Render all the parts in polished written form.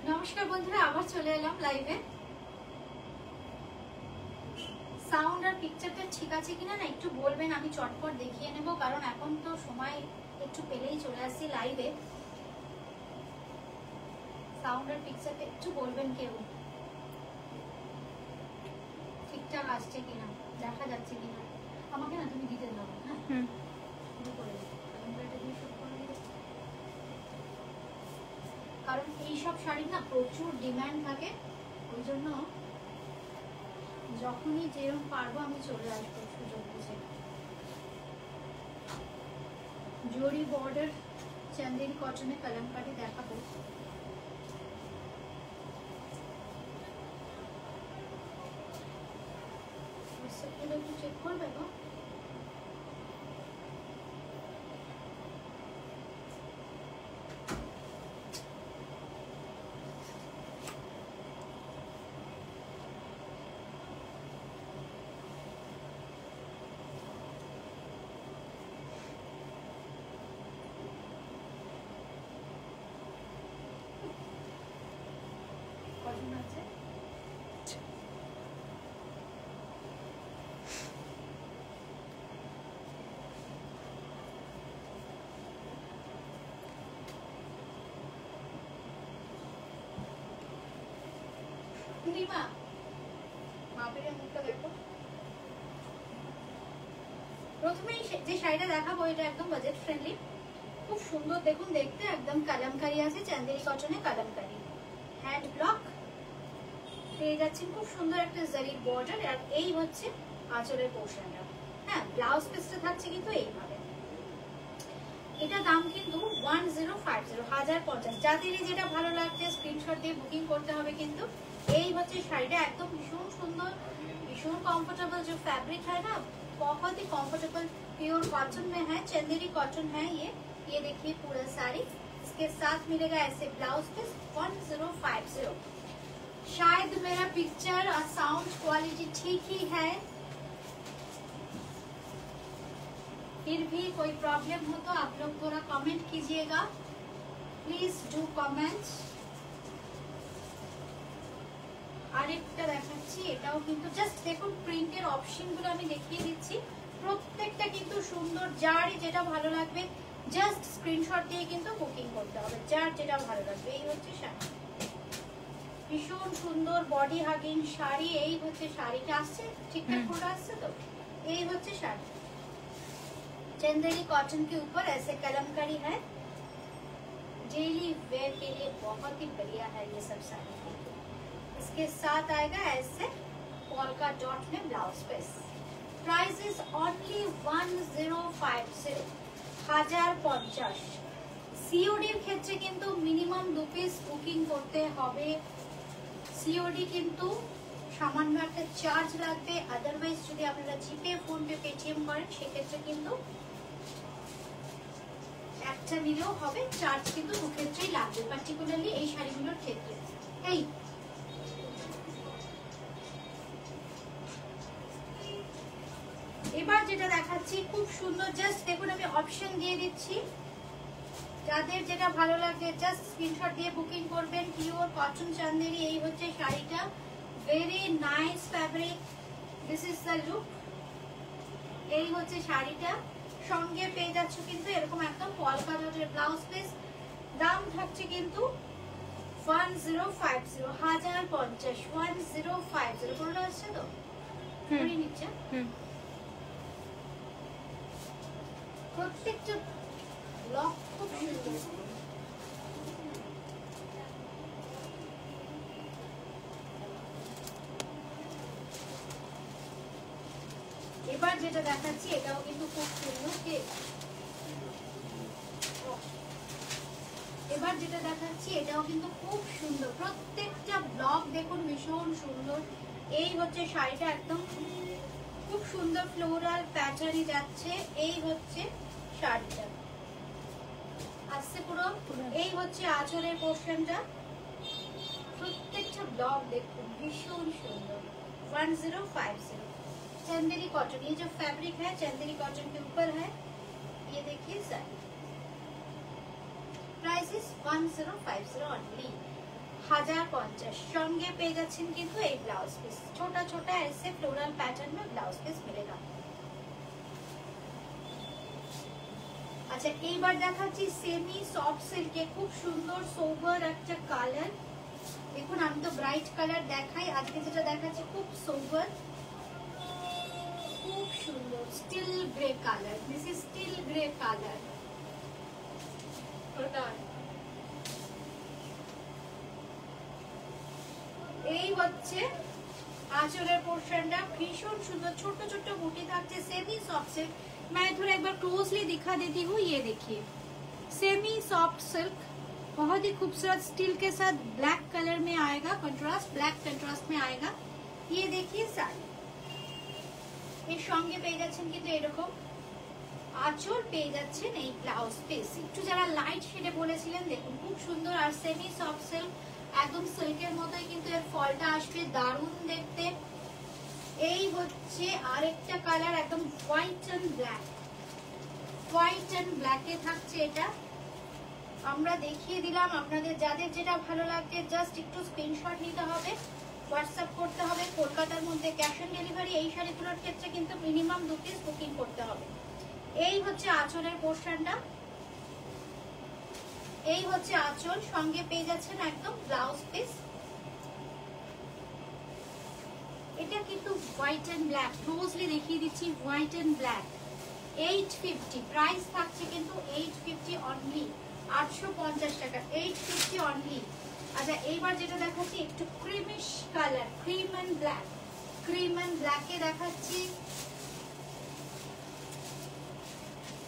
নমস্কার বন্ধুরা, আবার চলে এলাম লাইভে। সাউন্ড আর পিকচারটা ঠিক আছে কিনা না একটু বলবেন, আমি চটপট দেখিয়ে নেব, কারণ এখন তো সময় একটু পেলেই চলে আসছি লাইভে। সাউন্ড আর পিকচারটা একটু বলবেন কেউ, ঠিকঠাক আসছে কিনা, দেখা যাচ্ছে কিনা। আমাকে না তুমি দিতে দাও। হ্যাঁ, কারণ এইসব শাড়ি না প্রচুর ডিমান্ড থাকে, ওই জন্য যখনই যেরকম পারবো আমি চলে আসবো সুযোগ বুঝে। জরি বর্ডার চান্দেরি কটনে কলমকারি দেখাবো। একটু চেক করবে তো। প্রথমেই যে শাড়িটা দেখাবো এটা একদম বাজেট ফ্রেন্ডলি, খুব সুন্দর দেখুন দেখতে, একদম কালামকারি আছে, চান্দেরি কটনে কালামকারি, হ্যান্ড ব্লক পেয়ে যাচ্ছেন, খুব সুন্দর একটা জারির বর্ডার। আর এই হচ্ছে আঁচলের পোর্শনটা। হ্যাঁ, ব্লাউজ পিসটা থাকছে কিন্তু এইভাবে। এটা দাম কিন্তু 1050, যাদেরই যেটা ভালো লাগছে স্ক্রিনশট দিয়ে বুকিং করতে হবে। কিন্তু এই হচ্ছে শাড়িটা, একদম ভীষণ সুন্দর, भीषण कंफर्टेबल। जो फैब्रिक है ना बहुत ही कंफर्टेबल, प्योर कॉटन में है, चंदेरी कॉटन है ये देखिए पूरा साड़ी। इसके साथ मिलेगा ऐसे ब्लाउज पीस 1050। शायद मेरा पिक्चर और साउंड क्वालिटी ठीक ही है, फिर भी कोई प्रॉब्लम हो तो आप लोग थोड़ा कमेंट कीजिएगा, प्लीज डू कमेंट। আরেকটা দেখাচ্ছি, এটাও কিন্তু জাস্ট দেখুন প্রিন্টের অপশনগুলো আমি দেখিয়ে দিচ্ছি, প্রত্যেকটা কিন্তু সুন্দর। যারই যেটা ভালো লাগবে জাস্ট স্ক্রিনশট দিয়ে কিন্তু বুকিং করতে হবে, যার যেটা ভালো লাগবে। এই হচ্ছে শাড়ি, ভীষণ সুন্দর বডি হাগিং শাড়ি। এই হচ্ছে শাড়িটা, আসছে ঠিকঠাক করে আসছে তো। এই হচ্ছে শাড়ি, चंदेरी कॉटन के ऊपर ऐसे कलमकारी है, डेली वेयर के लिए बहुत ही बढ़िया है ये सब साड़ी। इसके साथ आएगा ऐसे पोल्का डॉट में blouse piece. Price is only 1050, 1050। सीओडीर क्षेत्रे किन्तु मिनिमाम 2 পিস বুকিং করতে হবে। सीओडी किन्तु সামান্য একটা চার্জ লাগবে, আদারওয়াইজ যদি আপনারা জিপে, ফোনপে, পেটিএম করেন সেক্ষেত্রে কিন্তু একটা নিলেও হবে, চার্জ কিন্তু দুক্ষেত্রেই লাগবে, পার্টিকুলারলি এই শাড়িগুলোর ক্ষেত্রে। এই এবার যেটা দেখাচ্ছি খুব সুন্দর, জাস্ট দেখুন আমি অপশন দিয়ে দিচ্ছি, যাদের যেটা ভালো লাগে জাস্ট স্ক্রিনশট দিয়ে বুকিং করবেন। পিওর কটন চান্দেরি, এই হচ্ছে শাড়িটা, very nice fabric, this is the look. এই হচ্ছে শাড়িটা, সঙ্গে পেয়ে যাচ্ছ কিন্তু এরকম একদম পলকা ডটের ব্লাউজ পিস। দাম থাকছে কিন্তু 1050, 1050, 1050 পুরোটা আসছে তো, করে নিচ্ছে। প্রত্যেকটা ব্লক খুব সুন্দর। এবার যেটা দেখাচ্ছি এটাও কিন্তু খুব সুন্দর। এবার যেটা দেখাচ্ছি এটাও কিন্তু খুব সুন্দর, প্রত্যেকটা ব্লক দেখুন ভীষণ সুন্দর। এই হচ্ছে শাড়িটা, একদম খুব সুন্দর ফ্লোরাল প্যাটার্নে যাচ্ছে। এই হচ্ছে শাড়িটা আসছে পুরো। এই হচ্ছে আঁচলের পোর্শনটা, প্রত্যেকটা ব্লক দেখুন ভীষণ সুন্দর। 1050 चंदेरी कॉटन, ये जो फैब्रिक है चंदेरी कॉटन के ऊपर है। ये देखिए sari, price price is 1050 only, 1050। সঙ্গে পেয়ে যাচ্ছেন কিন্তু এই ব্লাউজ পিস, छोटा छोटा ऐसे फ्लोरल पैटर्न में ब्लाउज पीस मिलेगा। আচ্ছা এইবার দেখাচ্ছি সেমি সফট সিল্কে খুব সুন্দর সোবার একটা কালার। দেখুন আমি তো ব্রাইট কালার দেখাই, আজকে যেটা দেখাচ্ছি খুব সোবার, খুব সুন্দর still grey colour. This is still grey colour. এই হচ্ছে আঁচলের পোর্শনটা, ভীষণ সুন্দর ছোট ছোট বুটি থাকছে, सेमी सॉफ्ट सिल्क। मैं थोड़ा एक बार क्लोजली दिखा देती हूँ, ये देखिए सेमी सॉफ्ट सिल्क, बहुत ही खूबसूरत स्टील के साथ ब्लैक कलर में आएगा, कंट्रास्ट ब्लैक कंट्रास्ट में आएगा। ये देखिए साड़ी, এর সঙ্গে পেয়ে যাচ্ছেন কিন্তু এরকম আঁচল, পেয়ে যাচ্ছেন এই ব্লাউজ পিস। একটু যারা লাইট শেডে বলেছিলেন দেখুন খুব সুন্দর, আর সেমি সফট সিল্ক একদম সিল্কের মতোই কিন্তু এর ফলটা আসবে, দারুণ দেখতে। এই হচ্ছে আরেকটা কালার, একদম white and black, white and ব্ল্যাকে থাকছে এটা। আমরা দেখিয়ে দিলাম, আপনাদের যাদের যেটা ভালো লাগছে জাস্ট একটু স্ক্রিনশট নিতে হবে, হোয়াটসঅ্যাপ করতে হবে। কলকাতার মধ্যে ক্যাশ অন ডেলিভারি, এই শাড়িগুলোর ক্ষেত্রে কিন্তু মিনিমাম 2 পিস বুকিং করতে হবে। এই হচ্ছে আঁচলের পোর্শনটা, এই হচ্ছে আঁচল, সঙ্গে পেয়ে যাচ্ছেন একদম ব্লাউজ পিস। এটা কিন্তু হোয়াইট এন্ড ব্ল্যাক, ক্লোজলি দেখিয়ে দিচ্ছি, হোয়াইট এন্ড ব্ল্যাক। 850 প্রাইস থাকছে কিন্তু 850 অনলি, 850 টাকা, 850 অনলি। আচ্ছা এইবার যেটা দেখাচ্ছি একটু creamish colour, cream and black, cream and ব্ল্যাকে দেখাচ্ছি।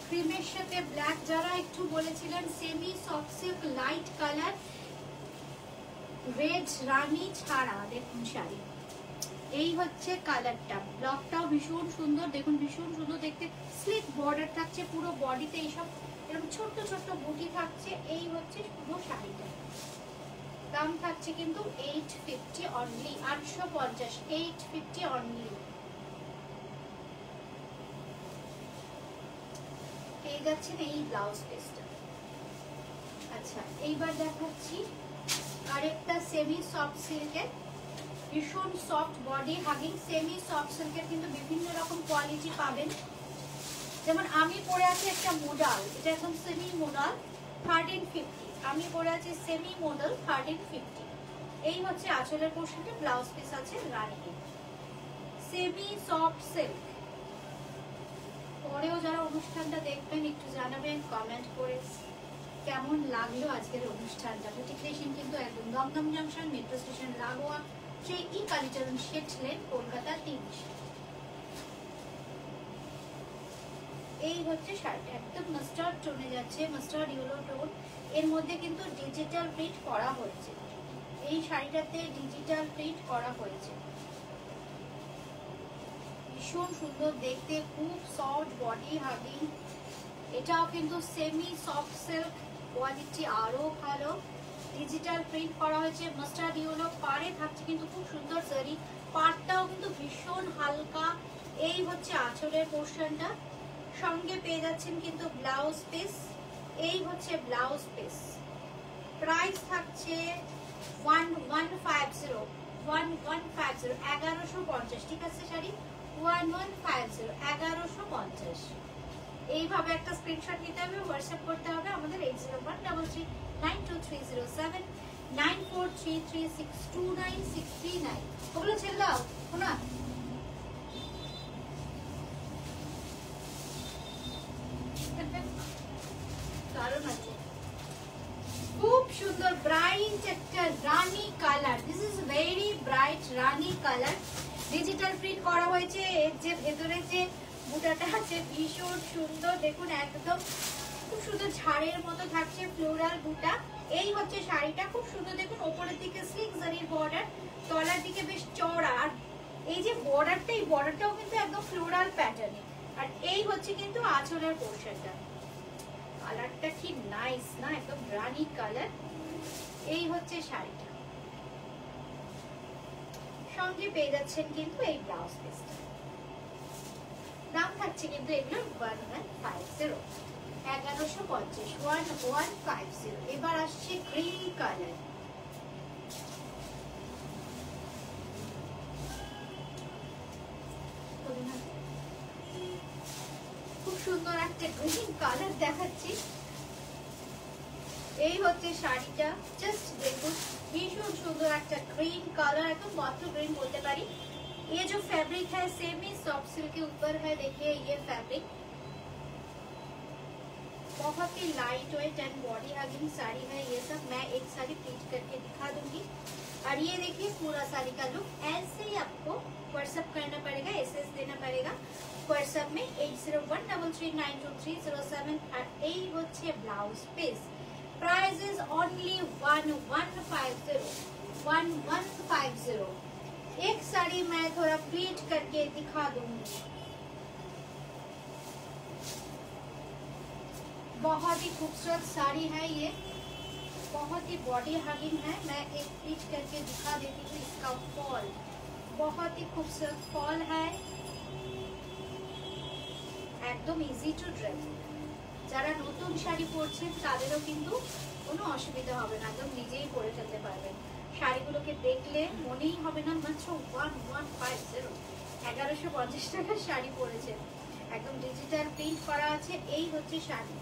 ক্রিমের সাথে ব্ল্যাক যারা একটু বলেছিলেন, semi soft silk light colour, red rani ছাড়া দেখুন শাড়ি। এই হচ্ছে কালারটা, ব্লকটাও ভীষণ সুন্দর, দেখুন ভীষণ সুন্দর দেখতে, স্লিক বর্ডার থাকছে পুরো বডিতে, এইসব এরকম ছোট্ট ছোট্ট বুটি থাকছে। এই হচ্ছে পুরো শাড়িটা, দাম থাকছে কিন্তু 850 অনলি, 850, 850 অনলি। পেয়ে যাচ্ছেন এই ব্লাউজ পিসটা। আচ্ছা এইবার দেখাচ্ছি আরেকটা সেমি সফট সিল্কের, ভীষণ soft body hugging semi soft সিল্কের কিন্তু বিভিন্ন রকম কোয়ালিটি পাবেন। যেমন আমি পরে আছি একটা মডেল, এটা একদম সেমি মডেল 1350, আমি পরে আছি সেমি মডেল 1350। এই হচ্ছে আঁচলের পোর্শনটা, ব্লাউজ পিস আছে রানী, সেমি সফট সিল্ক। পরেও যারা অনুষ্ঠানটা দেখবেন একটু জানাবেন কমেন্ট করে কেমন লাগলো আজকের অনুষ্ঠানটা। বুটিক স্টেশন কিন্তু একদম দমদম জংশন মেট্রো স্টেশন লাগোয়া, সেই ই কালীচরণ শেঠ লেন, কলকাতা 3। এই হচ্ছে শাড়িটা, একদম মাস্টার্ড টোনে যাচ্ছে, মাস্টার্ড ইয়েলো টোন, এর মধ্যে কিন্তু ডিজিটাল প্রিন্ট করা হয়েছে, এই শাড়িটাতে ডিজিটাল প্রিন্ট করা হয়েছে, ভীষণ সুন্দর দেখতে, খুব সফট বডি হাগিং। এটাও কিন্তু সেমি সফট সিল্ক, কোয়ালিটি আরো ভালো, ডিজিটাল প্রিন্ট করা হয়েছে, মাস্টার্ড ইয়েলো, পাড়ে থাকছে কিন্তু খুব সুন্দর জারি, পাড়টাও কিন্তু ভীষণ হালকা। এই হচ্ছে আঁচলের পোর্শনটা, সঙ্গে পেয়ে যাচ্ছেন কিন্তু ব্লাউজ পিস। এই হচ্ছে ব্লাউজ পিস, প্রাইস থাকছে 1150, 1150, ঠিক আছে শাড়ি 1150, 1150। এইভাবে একটা স্ক্রিনশট নিতে হবে, হোয়াটসঅ্যাপ করতে হবে আমাদের 8013079433629639 ওগুলো ছেড়ে দাও না। কারণ আছে খুব সুন্দর ব্রাইট একটা rani colour, this is very bright rani colour, digital print করা হয়েছে। এর যে ভেতরে যে বুটাটা আছে ভীষণ সুন্দর, দেখুন একদম খুব সুন্দর ঝাড়ের মতো থাকছে ফ্লোরাল বুটা। এই হচ্ছে শাড়িটা, খুব সুন্দর দেখুন, ওপরের দিকে স্লিক জারির বর্ডার, তলার দিকে বেশ চওড়া, আর এই যে বর্ডারটা, এই বর্ডারটাও কিন্তু একদম ফ্লোরাল প্যাটার্নে। আর এই হচ্ছে কিন্তু আঁচলের পোর্শনটা, কালারটা কি নাইস না, একদম রানী কালার। এই হচ্ছে শাড়িটা, সঙ্গে পেয়ে যাচ্ছেন কিন্তু এই ব্লাউজ পিসটা, দাম থাকছে কিন্তু এগুলো 1150, 1150 1150। এবার আসছে গ্রিন কালার, খুব সুন্দর একটা গ্রিন কালার দেখাচ্ছি। এই হচ্ছে শাড়িটা, জাস্ট দেখুন ভীষণ সুন্দর একটা ग्रीन कलर, एकदम बॉटल ग्रीन बोलते पारी। ये जो फैब्रिक है सेम ही सॉफ्ट सिल्क के ऊपर है, देखिए ये फैब्रिक बहुत ही light weight and body hugging sari है। ये सब मैं एक साड़ी प्लीट करके दिखा दूंगी। और ये देखिए पूरा साड़ी का लुक, ऐसे ही आपको व्हाट्सएप करना पड़ेगा, एसएस देना पड़ेगा व्हाट्सएप में 8013392307। और এই হচ্ছে blouse piece, price is only 1150। एक साड़ी मैं थोड़ा प्लीट करके दिखा दूंगी, बहुत ही खूबसूरत साड़ी है ये, बहुत ही बॉडी हगिंग है। मैं एक प्लीट करके दिखा देती हूँ। इसका फॉल बहुत ही खूबसूरत फॉल है, एकदम इजी टू ड्रेस। যারা নতুন শাড়ি পরছেন তাদেরও কিন্তু কোনো অসুবিধা হবে না, একদম নিজেই পরে ফেলতে পারবেন। শাড়িগুলোকে দেখলে মনেই হবে না মাত্র 1150 1150 টাকার শাড়ি পরেছে, একদম ডিজিটাল প্রিন্ট করা আছে। এই হচ্ছে শাড়ি,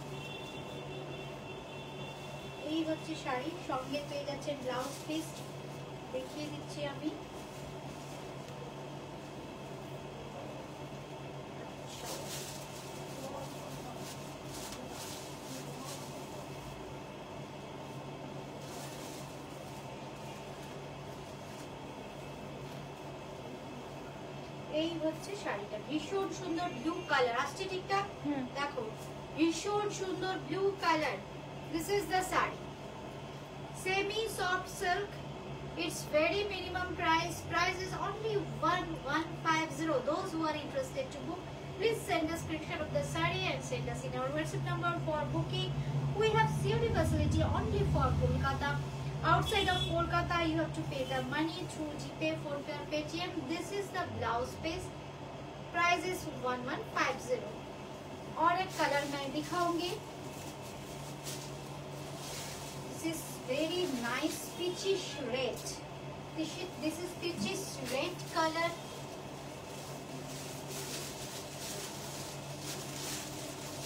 এই হচ্ছে শাড়ি, সঙ্গে পেয়ে যাচ্ছেন ব্লাউজ পিস, দেখিয়ে দিচ্ছি আমি। এই হচ্ছে শাড়িটা, ভীষণ সুন্দর ব্লু কালার আসছে, ঠিকঠাক দেখো, ভীষণ সুন্দর blue colour. This is the sari, semi soft silk, it's very minimum price, price is only 1150। those who are interested to book, please send a screenshot of the saree and send us in our WhatsApp number for booking. We have COD facility only for Kolkata. Outside of Kolkata, you have to pay the money through GPay, PhonePe or Paytm. This is the blouse piece. Price is 1150. और एक colour मैं दिखाऊंगी। This is very nice peachish red. This is peachish red color.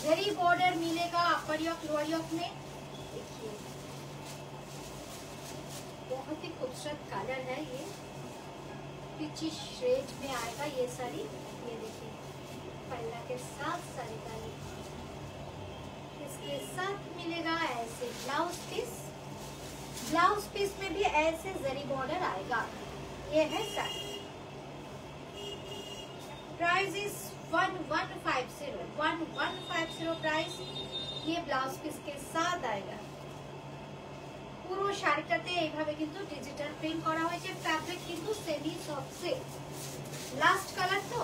Zari border मिलेगा अपर योक lower योक में, देखिए बहुत ही खूबसूरत colour है ये, पीची शेड में आएगा ये साड़ी। ये देखिए पल्ला के साथ साड़ी का इसके साथ मिलेगा ऐसे ब्लाउज पीस, ब्लाउज पीस में भी ऐसे जरी बॉर्डर आएगा। ये है साड़ी, प्राइस इज 1150 प्राइस। ये ब्लाउज पीस के साथ आएगा। পুরো শাড়িটাতে এইভাবে কিন্তু ডিজিটাল প্রিন্ট করা হয়েছে, ফ্যাব্রিক কিন্তু semi soft silk. Last colour, তো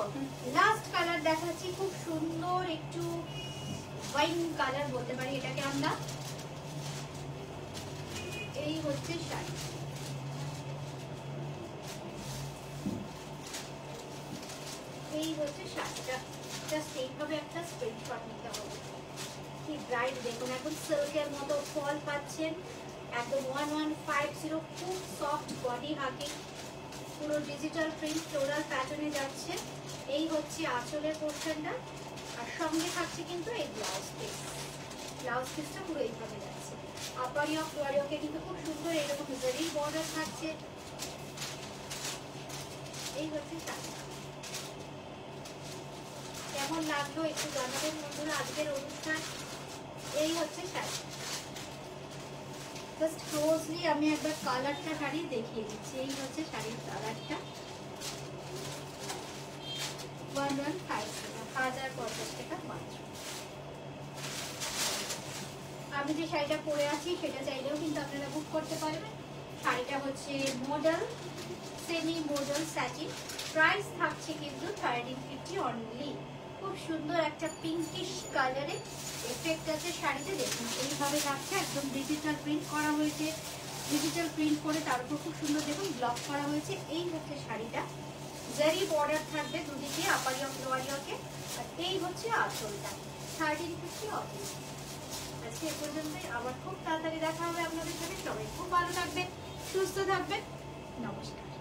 লাস্ট কালার দেখাচ্ছি, খুব সুন্দর একটু ওয়াইন কালার বলতে পারি এটাকে আমরা। এই হচ্ছে শাড়ি, এই হচ্ছে শাড়িটা, জাস্ট এইভাবে একটা স্ক্রিনশট নিতে হবে। কি ব্রাইট দেখুন, এখন সিল্কের মতো ফল পাচ্ছেন, একদম 1150, খুব সফট বডি হাগিং, পুরো ডিজিটাল প্রিন্ট ফ্লোরাল প্যাটার্নে যাচ্ছে। এই হচ্ছে আঁচলের পোর্শনটা, আর সঙ্গে থাকছে কিন্তু এই ব্লাউজ পিস, ব্লাউজ পিসটা পুরো এইভাবে যাচ্ছে। আপার ইয়ক লোয়ার ইয়কে কিন্তু খুব সুন্দর এরকম জারি বর্ডার থাকছে। এই হচ্ছে শাড়ি, কেমন লাগলো একটু জানাবেন বন্ধুরা আজকের অনুষ্ঠান। এই হচ্ছে শাড়ি, জাস্ট ক্লোজলি আমি একবার কালারটা শাড়ি দেখিয়ে দিচ্ছি। এই হচ্ছে শাড়ির কালারটা, 1150 টাকা মাত্র। আমি যে শাড়িটা পরে আছি সেটা চাইলেও কিন্তু আপনারা বুক করতে পারবেন। শাড়িটা হচ্ছে model, semi model satin, price থাকছে কিন্তু 1350 অনলি। খুব সুন্দর একটা পিঙ্কিশ কালারে এফেক্ট আছে শাড়িতে, দেখুন এইভাবে থাকছে, একদম ডিজিটাল প্রিন্ট করা হয়েছে, ডিজিটাল প্রিন্ট করে তার উপর খুব সুন্দর দেখুন ব্লক করা হয়েছে। এই হচ্ছে শাড়িটা, জারি বর্ডার থাকবে দুদিকে আপার ইয়ক লোয়ার ইয়কে, আর এই হচ্ছে আঁচলটা 1350 অনলি। আজকে এ পর্যন্তই, আবার খুব তাড়াতাড়ি দেখা হবে আপনাদের সাথে। সবাই খুব ভালো থাকবেন, সুস্থ থাকবেন। নমস্কার।